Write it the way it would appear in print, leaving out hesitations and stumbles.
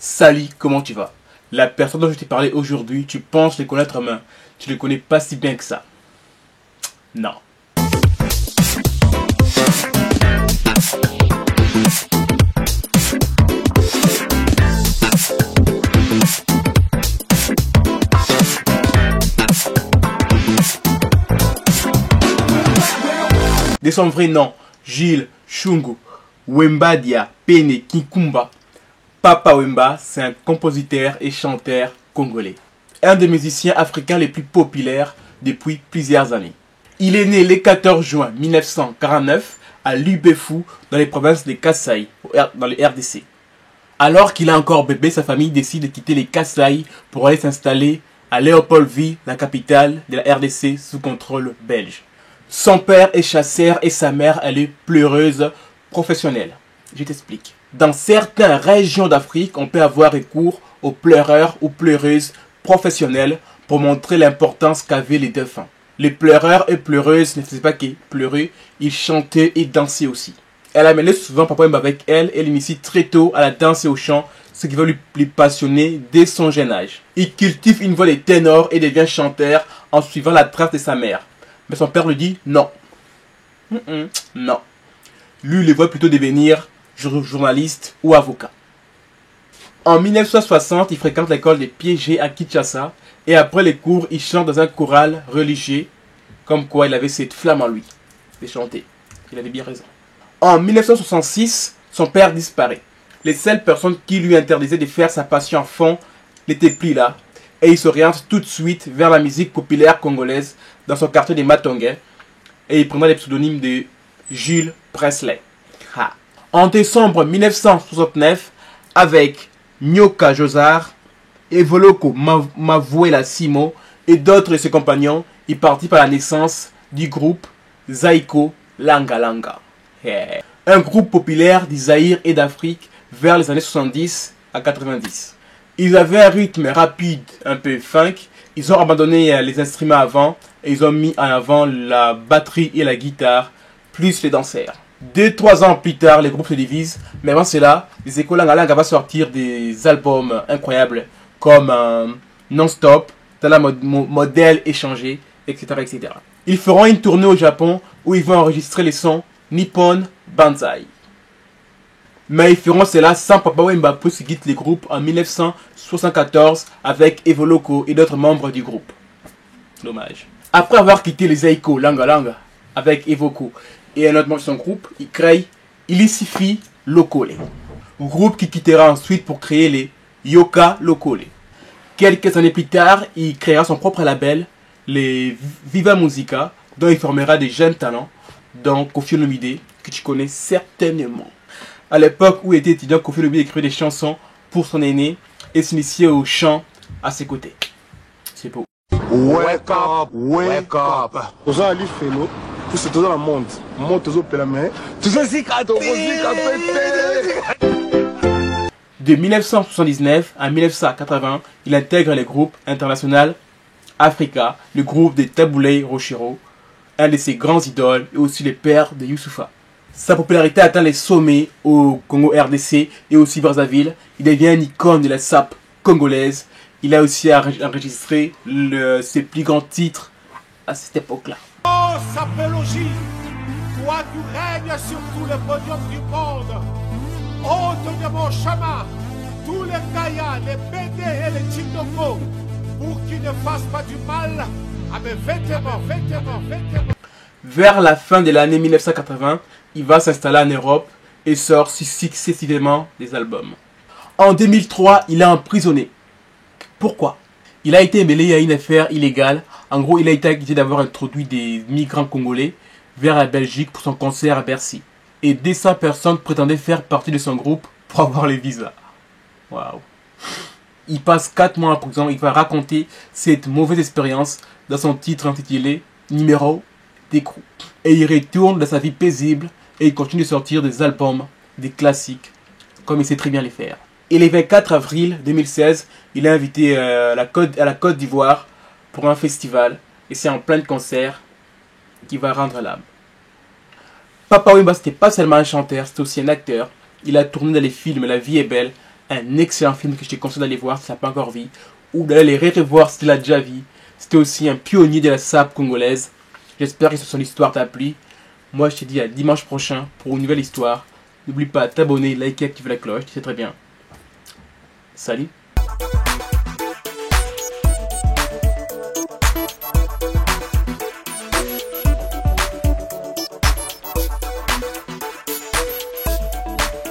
Salut, comment tu vas? La personne dont je t'ai parlé aujourd'hui, tu penses les connaître, mais tu ne les connais pas si bien que ça. Non. De son vrai nom, Jules Shungu Wembadia Pene Kikumba, Papa Wemba, c'est un compositeur et chanteur congolais. Un des musiciens africains les plus populaires depuis plusieurs années. Il est né le 14 juin 1949 à Lubefu, dans les provinces de Kasai, dans le RDC. Alors qu'il est encore bébé, sa famille décide de quitter les Kasai pour aller s'installer à Léopoldville, la capitale de la RDC, sous contrôle belge. Son père est chasseur et sa mère, elle est pleureuse professionnelle. Je t'explique. Dans certaines régions d'Afrique, on peut avoir recours aux pleureurs ou pleureuses professionnelles pour montrer l'importance qu'avaient les défunts. Les pleureurs et pleureuses ne faisaient pas que pleurer, ils chantaient et dansaient aussi. Elle amenait souvent Papa Wemba avec elle et l'initie très tôt à la danse et au chant, ce qui va lui passionner dès son jeune âge. Il cultive une voix de ténor et devient chanteur en suivant la trace de sa mère. Mais son père lui dit non. Non. Lui, il le voit plutôt devenir journaliste ou avocat. En 1960, il fréquente l'école des Piégés à Kinshasa et après les cours, il chante dans un choral religieux, comme quoi il avait cette flamme en lui de chanter. Il avait bien raison. En 1966, son père disparaît. Les seules personnes qui lui interdisaient de faire sa passion à fond n'étaient plus là et il s'oriente tout de suite vers la musique populaire congolaise dans son quartier de Matongué et il prendra le pseudonyme de Jules Presley. Ha. En décembre 1969, avec Nyoka Josar, Evoloko Mavuela Simo et d'autres de ses compagnons, il participe à la naissance du groupe Zaïko Langa Langa. Yeah. Un groupe populaire du Zaïre et d'Afrique vers les années 70 à 90. Ils avaient un rythme rapide, un peu funk. Ils ont abandonné les instruments avant et ils ont mis en avant la batterie et la guitare, plus les danseurs. 2-3 ans plus tard, les groupes se divisent, mais avant cela, les écoles Langa Langa va sortir des albums incroyables comme Non-Stop, dans la modèle échangé, etc., etc. Ils feront une tournée au Japon où ils vont enregistrer les sons Nippon Banzai. Mais ils feront cela sans Papa Wemba qui quitte les groupes en 1974 avec Evoloko et d'autres membres du groupe. Dommage. Après avoir quitté les Zaïko Langa Langa avec Evoko et un autre membre de son groupe, il crée Ilisifi Lokole, groupe qui quittera ensuite pour créer les Yoka Lokole. Quelques années plus tard, il créera son propre label, les Viva Musica, dont il formera des jeunes talents, dont Koffi Olomide, que tu connais certainement. À l'époque où il était étudiant, Koffi Olomide écrivait des chansons pour son aîné et s'initiait au chant à ses côtés. C'est beau. Wake up, wake up. Aux gens allaient faire l'eau, tout c'est tout dans le monde. Monte aux autres la main. Tout ça c'est De 1979 à 1980, il intègre le groupe international Africa, le groupe de Taboulé Rochero, un de ses grands idoles et aussi le père de Youssoufa. Sa popularité atteint les sommets au Congo RDC et aussi Brazzaville. Il devient une icône de la SAP congolaise. Il a aussi enregistré ses plus grands titres à cette époque-là. Oh, Sapélogie, toi tu règnes sur tout le podium du monde. Hôte de mon chemin, tous les Kaya, les BD et les Chindoko, pour qu'ils ne fassent pas du mal à mes vêtements. Vers la fin de l'année 1980, il va s'installer en Europe et sort successivement des albums. En 2003, il est emprisonné. Pourquoi? Il a été mêlé à une affaire illégale. En gros, il a été accusé d'avoir introduit des migrants congolais vers la Belgique pour son concert à Bercy. Et 200 personnes prétendaient faire partie de son groupe pour avoir les visas. Waouh. Il passe 4 mois en prison. Il va raconter cette mauvaise expérience dans son titre intitulé Numéro d'écrou. Et il retourne dans sa vie paisible et il continue de sortir des albums, des classiques, comme il sait très bien les faire. Et le 24 avril 2016, il est invité à la Côte d'Ivoire pour un festival. Et c'est en plein concert qu'il va rendre l'âme. Papa Wemba, c'était pas seulement un chanteur, c'était aussi un acteur. Il a tourné dans les films La vie est belle, Un excellent film que je te conseille d'aller voir si tu l'as pas encore vu. Ou d'aller les revoir si tu l'as déjà vu. C'était aussi un pionnier de la SAP congolaise. J'espère que son histoire t'a plu. Moi je te dis à dimanche prochain pour une nouvelle histoire. N'oublie pas de t'abonner, liker, activer la cloche, tu sais très bien. Salut.